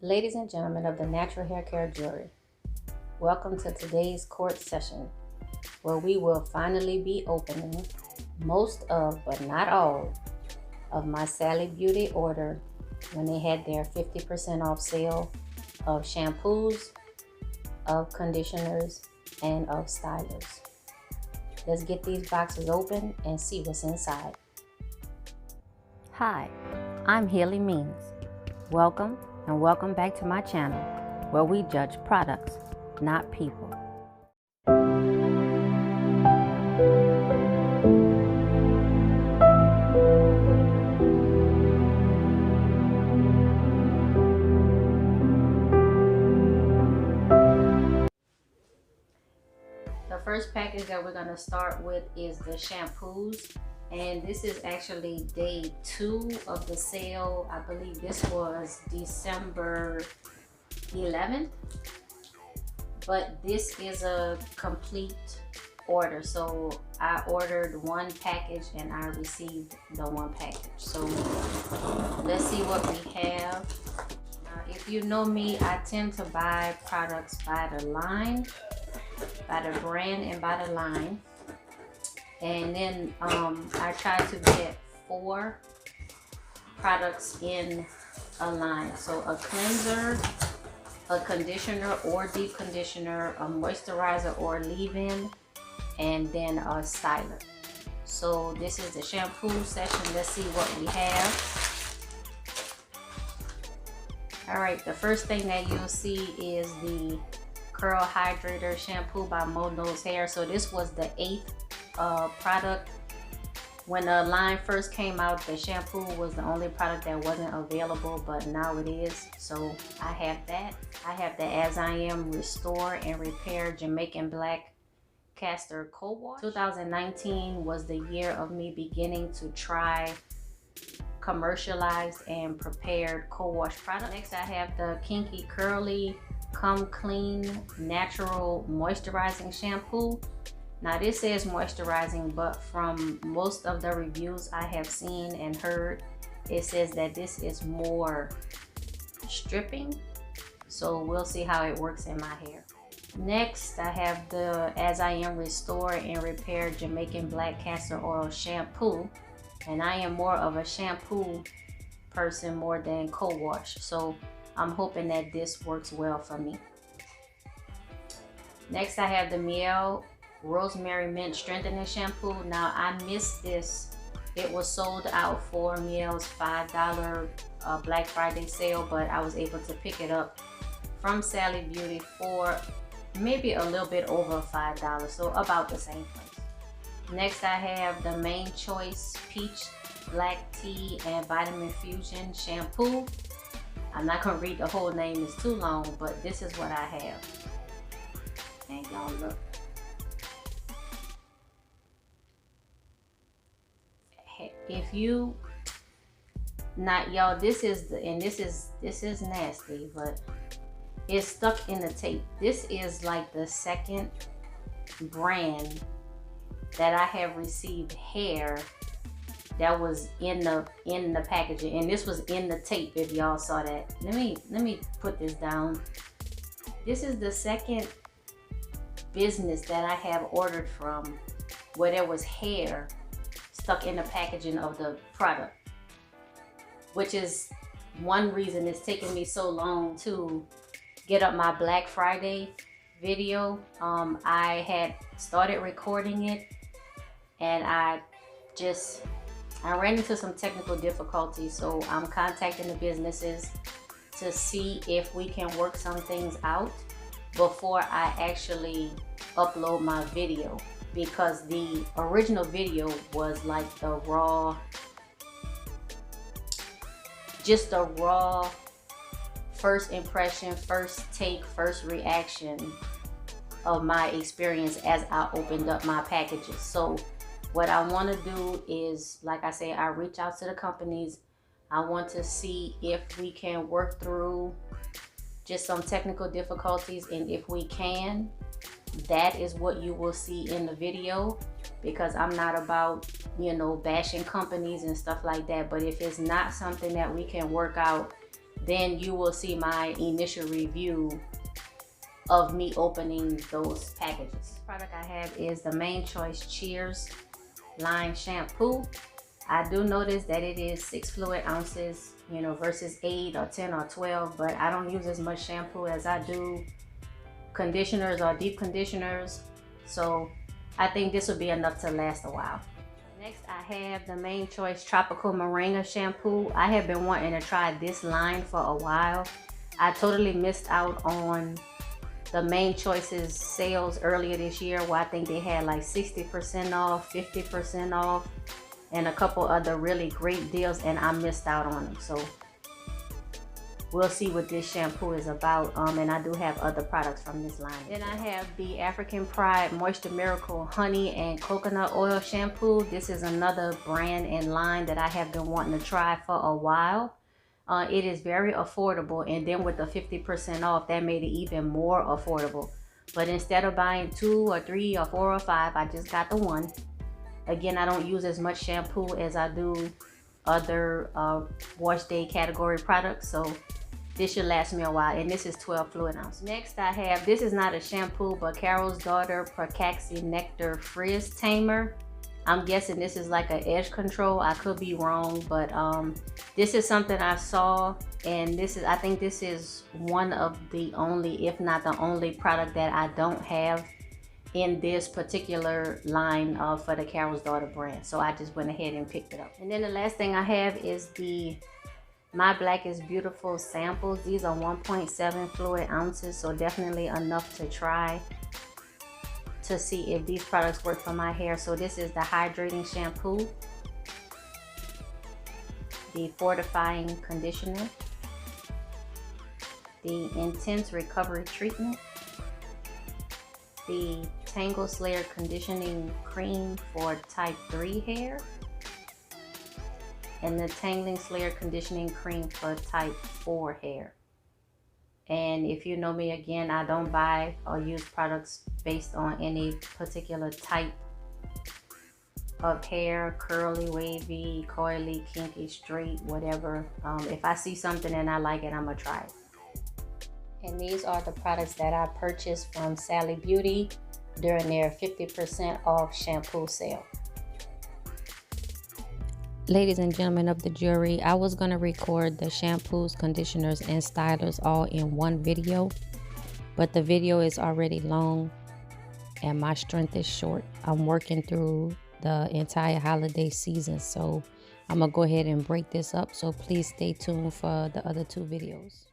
Ladies and gentlemen of the Natural Hair Care Jury, welcome to today's court session, where we will finally be opening most of, but not all, of my Sally Beauty order when they had their 50% off sale of shampoos, of conditioners, and of stylers. Let's get these boxes open and see what's inside. Hi, I'm Healy Means. Welcome and welcome back to my channel, where we judge products, not people. The first package that we're going to start with is the shampoos, and this is actually day 2 of the sale. I believe this was December 11th, but this is a complete order. So I ordered one package and I received the one package. So let's see what we have. If you know me, I tend to buy products by the line, by the brand and by the line, and then I try to get 4 products in a line. So a cleanser, a conditioner or deep conditioner, a moisturizer or leave-in, and then a styler. So this is the shampoo section. Let's see what we have. All right, the first thing that you'll see is the Curl Hydrator Shampoo by Mo Knows Hair. So this was the 8th product. When the line first came out, the shampoo was the only product that wasn't available, but now it is. So I have that. I have the As I Am Restore and Repair Jamaican Black Castor Co-Wash. 2019 was the year of me beginning to try commercialized and prepared co-wash products. Next, I have the Kinky Curly Come Clean Natural Moisturizing Shampoo. Now this says moisturizing, but from most of the reviews I have seen and heard, it says that this is more stripping. So we'll see how it works in my hair. Next, I have the As I Am Restore and Repair Jamaican Black Castor Oil Shampoo. And I am more of a shampoo person more than co-wash. So I'm hoping that this works well for me. Next, I have the Miel Rosemary Mint Strengthening Shampoo. Now I missed this. It was sold out for Miel's $5 Black Friday sale, but I was able to pick it up from Sally Beauty for maybe a little bit over $5, so about the same price. Next, I have the Main Choice Peach Black Tea and Vitamin Fusion Shampoo. I'm not gonna read the whole name, it's too long, but this is what I have. And y'all look. If you not y'all, this is nasty, but it's stuck in the tape. This is like the second brand that I have received hair that was in the packaging, and this was in the tape. If y'all saw that, let me put this down. This is the second business that I have ordered from where there was hair stuck in the packaging of the product, which is one reason it's taking me so long to get up my Black Friday video. I had started recording it and I ran into some technical difficulties, so I'm contacting the businesses to see if we can work some things out before I actually upload my video, because the original video was like the raw, just a raw first impression, first take, first reaction of my experience as I opened up my packages. So what I want to do is, like I say, I reach out to the companies. I want to see if we can work through just some technical difficulties, and if we can, that is what you will see in the video, because I'm not about, you know, bashing companies and stuff like that. But if it's not something that we can work out, then you will see my initial review of me opening those packages. The product I have is the Main Choice Cheers Line Shampoo. I do notice that it is 6 fluid ounces, you know, versus 8 or 10 or 12, but I don't use as much shampoo as I do conditioners or deep conditioners. So I think this will be enough to last a while. Next, I have the Main Choice Tropical Moringa Shampoo. I have been wanting to try this line for a while. I totally missed out on the Main Choice's sales earlier this year, where I think they had like 60% off, 50% off, and a couple other really great deals, and I missed out on them. So we'll see what this shampoo is about, and I do have other products from this line. Then I have the African Pride Moisture Miracle Honey and Coconut Oil Shampoo. This is another brand and line that I have been wanting to try for a while. It is very affordable, and then with the 50% off, that made it even more affordable. But instead of buying 2 or 3 or 4 or 5, I just got the one. Again, I don't use as much shampoo as I do other wash day category products, so this should last me a while, and this is 12 fluid ounces. Next I have, this is not a shampoo, but Carol's Daughter Pracaxi Nectar Frizz Tamer. I'm guessing this is like an edge control. I could be wrong, but this is something I saw, and this is, I think this is one of the only, if not the only product that I don't have in this particular line for the Carol's Daughter brand. So I just went ahead and picked it up. And then the last thing I have is the My Black is Beautiful samples. These are 1.7 fluid ounces, so definitely enough to try to see if these products work for my hair. So this is the hydrating shampoo, the fortifying conditioner, the intense recovery treatment, the Tangle Slayer conditioning cream for type 3 hair, and the Tangling Slayer conditioning cream for type 4 hair. And if you know me, again, I don't buy or use products based on any particular type of hair, curly, wavy, coily, kinky, straight, whatever. If I see something and I like it, I'm gonna try it. And these are the products that I purchased from Sally Beauty during their 50% off shampoo sale. Ladies and gentlemen of the jury, I was going to record the shampoos, conditioners, and stylers all in one video, but the video is already long and my strength is short. I'm working through the entire holiday season, so I'm going to go ahead and break this up, so please stay tuned for the other 2 videos.